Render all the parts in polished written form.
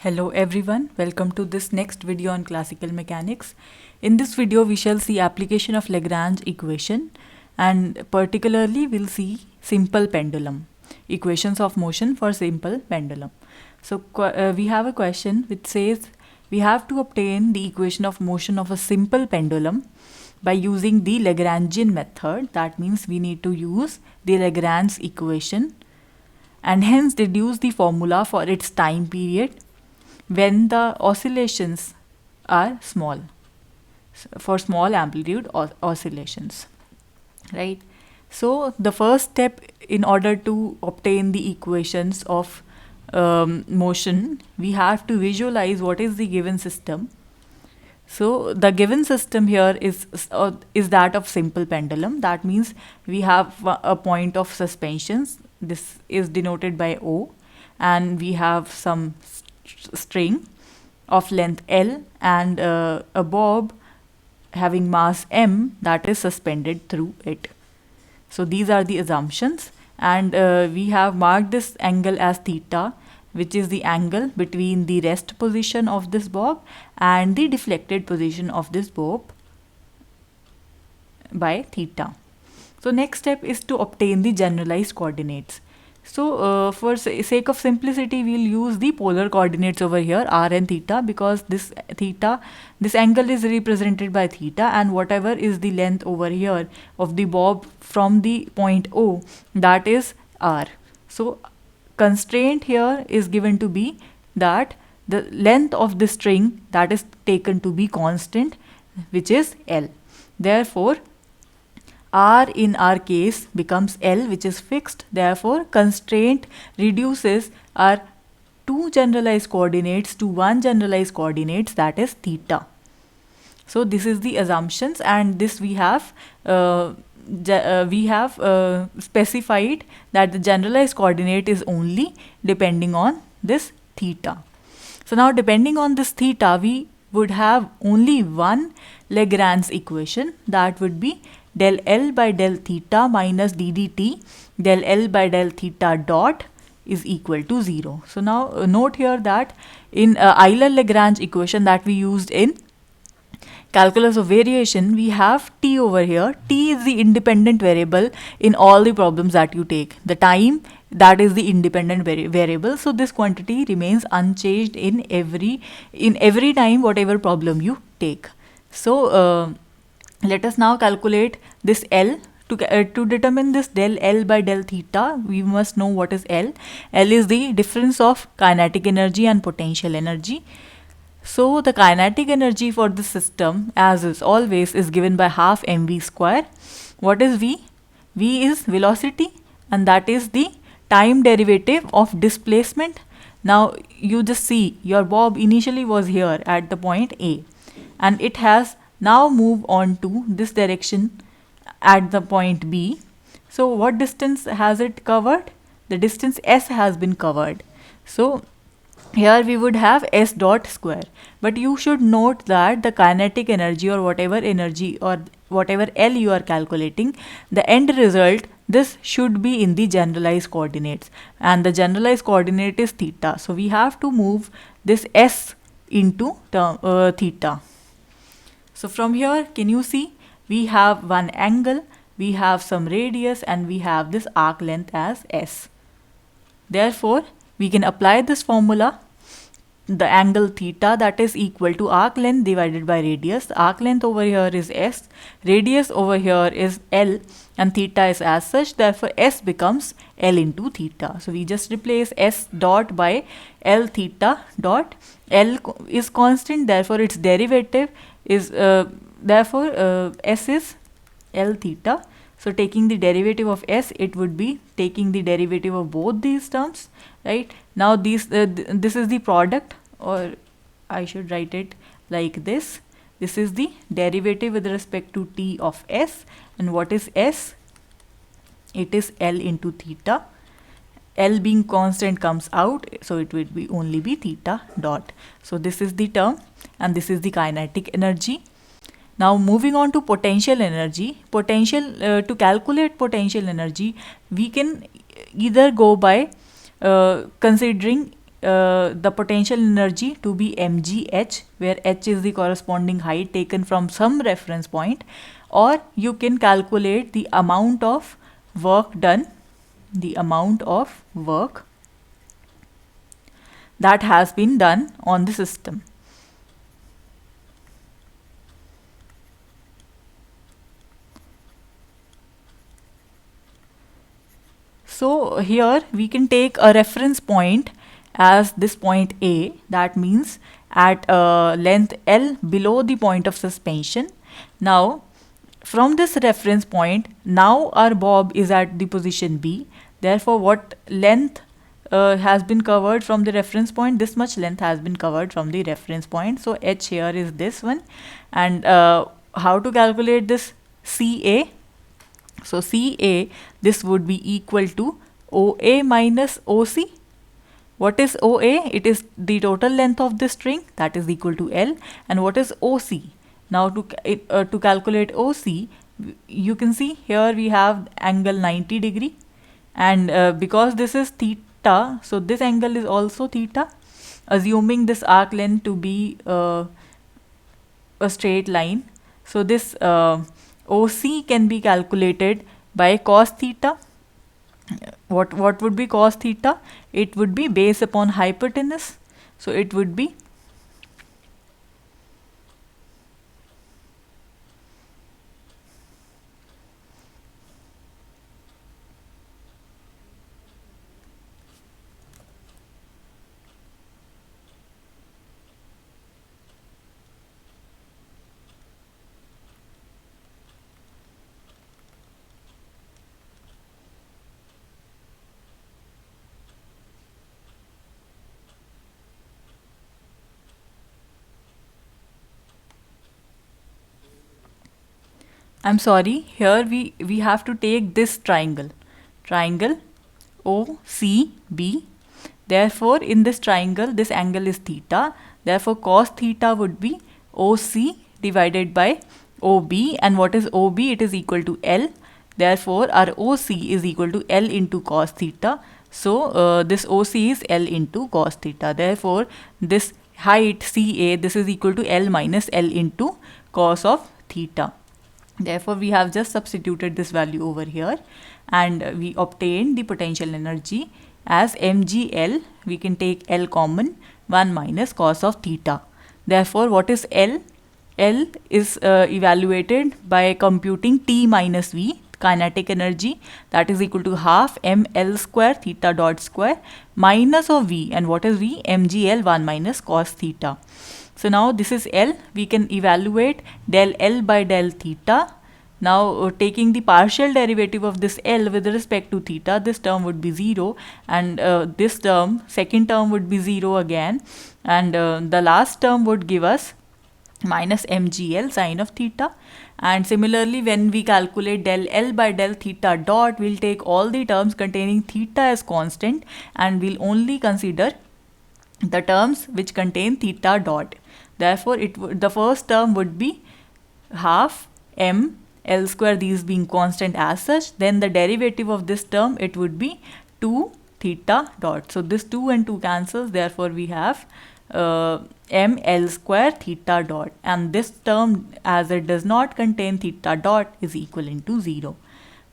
Hello everyone, welcome to this next video on classical mechanics. In this video we shall see application of Lagrange equation and particularly we'll see simple pendulum, equations of motion for simple pendulum. So we have a question which says we have to obtain the equation of motion of a simple pendulum by using the Lagrangian method. That means we need to use the Lagrange equation and hence deduce the formula for its time period when the oscillations are small, for small amplitude oscillations, right? So the first step in order to obtain the equations of motion, we have to visualize what is the given system. So the given system here is that of simple pendulum. That means we have a point of suspensions. This is denoted by O, and we have some string of length L and a bob having mass m that is suspended through it. So these are the assumptions, and we have marked this angle as theta, which is the angle between the rest position of this bob and the deflected position of this bob by theta. So next step is to obtain the generalized coordinates. So for sake of simplicity, we'll use the polar coordinates over here, r and theta, because this angle is represented by theta, and whatever is the length over here of the bob from the point O, that is r. So constraint here is given to be that the length of the string that is taken to be constant, which is L. Therefore R in our case becomes L, which is fixed. Therefore, constraint reduces our two generalized coordinates to one generalized coordinates, that is theta. So this is the assumptions, and this we have specified that the generalized coordinate is only depending on this theta. So now depending on this theta, we would have only one Lagrange equation, that would be del L by del theta minus ddt del L by del theta dot is equal to 0. So now note here that in Euler-Lagrange equation that we used in calculus of variation, we have t over here. T is the independent variable in all the problems that you take. The time, that is the independent variable. So this quantity remains unchanged in every time whatever problem you take. So let us now calculate this L. To determine this del L by del theta, we must know what is L. L is the difference of kinetic energy and potential energy. So the kinetic energy for the system, as is always, is given by half mv square. What is V? V is velocity, and that is the time derivative of displacement. Now you just see your bob initially was here at the point A, and it has now move on to this direction at the point B. So what distance has it covered? The distance S has been covered. So here we would have S dot square. But you should note that the kinetic energy or whatever energy or whatever L you are calculating, the end result, this should be in the generalized coordinates. And the generalized coordinate is theta. So we have to move this S into theta. So from here, can you see, we have one angle, we have some radius, and we have this arc length as S. Therefore, we can apply this formula. The angle theta, that is equal to arc length divided by radius. The arc length over here is S, radius over here is L, and theta is as such. Therefore, S becomes L into theta. So we just replace S dot by L theta dot. L is constant, therefore its derivative is S is L theta. So taking the derivative of S, it would be taking the derivative of both these terms, right? Now this is the product, or I should write it like this. This is the derivative with respect to t of S, and what is S? It is L into theta. L being constant comes out, so it will be only be theta dot. So this is the term, and this is the kinetic energy. Now moving on to potential energy. To calculate potential energy, we can either go by considering the potential energy to be mgh, where h is the corresponding height taken from some reference point, or you can calculate the amount of work done, the amount of work that has been done on the system. So here we can take a reference point as this point A, that means at length L below the point of suspension. Now from this reference point, now our bob is at the position B. Therefore, what length has been covered from the reference point? This much length has been covered from the reference point. So H here is this one. And how to calculate this CA? So CA, this would be equal to OA minus OC. What is OA? It is the total length of the string, that is equal to L. And what is OC? Now to calculate OC, you can see here we have angle 90 degree, and because this is theta, so this angle is also theta, assuming this arc length to be a straight line. So this OC can be calculated by cos theta. What would be cos theta? It would be base upon hypotenuse. So it would be I'm sorry, here we have to take this triangle OCB. Therefore, in this triangle, this angle is theta. Therefore, cos theta would be OC divided by OB. And what is OB? It is equal to L. Therefore, our OC is equal to L into cos theta. So, this OC is L into cos theta. Therefore, this height CA, this is equal to L minus L into cos of theta. Therefore, we have just substituted this value over here, and we obtained the potential energy as mgl. We can take L common, 1 minus cos of theta. Therefore, what is L? L is evaluated by computing T minus V, kinetic energy, that is equal to half ml square theta dot square minus of V. And what is V? mgl 1 minus cos theta. So now this is L. We can evaluate del L by del theta. Now taking the partial derivative of this L with respect to theta, this term would be 0, and this term, second term, would be 0 again, and the last term would give us minus mgl sine of theta. And similarly, when we calculate del L by del theta dot, we'll take all the terms containing theta as constant, and we'll only consider the terms which contain theta dot. Therefore, the first term would be half m L square, these being constant as such. Then the derivative of this term, it would be 2 theta dot. So this 2 and 2 cancels. Therefore, we have m L square theta dot. And this term, as it does not contain theta dot, is equivalent to 0.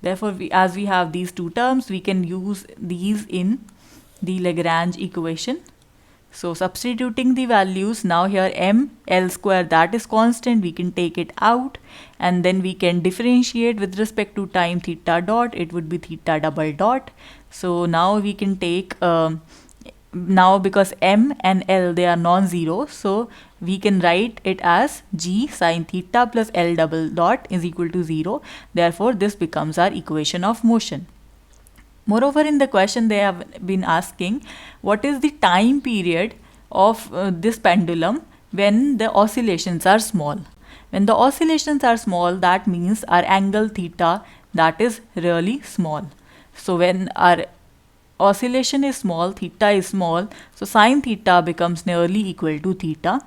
Therefore, as we have these two terms, we can use these in the Lagrange equation. So substituting the values, now here m L square, that is constant, we can take it out, and then we can differentiate with respect to time theta dot. It would be theta double dot. So now we can take now, because m and L, they are non-zero, so we can write it as g sine theta plus L double dot is equal to 0. Therefore, this becomes our equation of motion. Moreover, in the question they have been asking, what is the time period of this pendulum when the oscillations are small? When the oscillations are small, that means our angle theta, that is really small. So when our oscillation is small, theta is small, so sine theta becomes nearly equal to theta.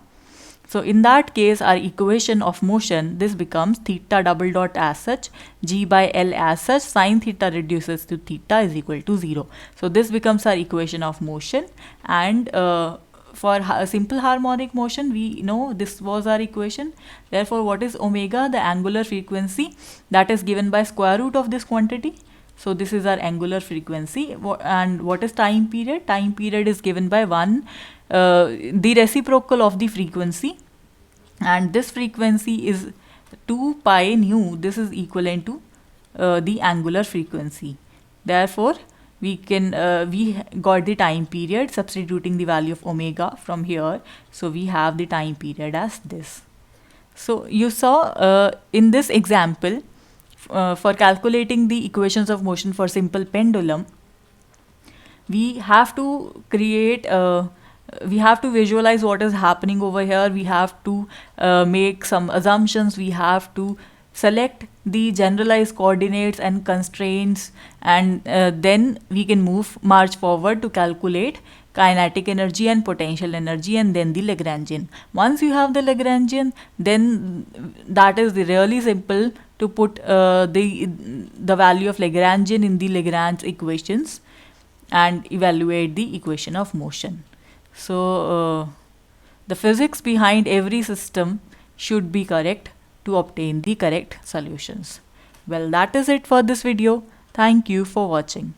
So in that case, our equation of motion, this becomes theta double dot as such, g by L as such, sine theta reduces to theta is equal to 0. So this becomes our equation of motion, and for simple harmonic motion, we know this was our equation. Therefore, what is omega? The angular frequency that is given by square root of this quantity. So this is our angular frequency. And what is time period? Time period is given by the reciprocal of the frequency, and this frequency is 2 pi nu. This is equivalent to the angular frequency. Therefore, we got the time period substituting the value of omega from here. So we have the time period as this. So you saw in this example, for calculating the equations of motion for simple pendulum, we have to create we have to visualize what is happening over here. We have to make some assumptions. We have to select the generalized coordinates and constraints, and then we can march forward to calculate kinetic energy and potential energy, and then the Lagrangian. Once you have the Lagrangian, then that is really simple to put the value of Lagrangian in the Lagrange equations and evaluate the equation of motion. So the physics behind every system should be correct to obtain the correct solutions. Well, that is it for this video. Thank you for watching.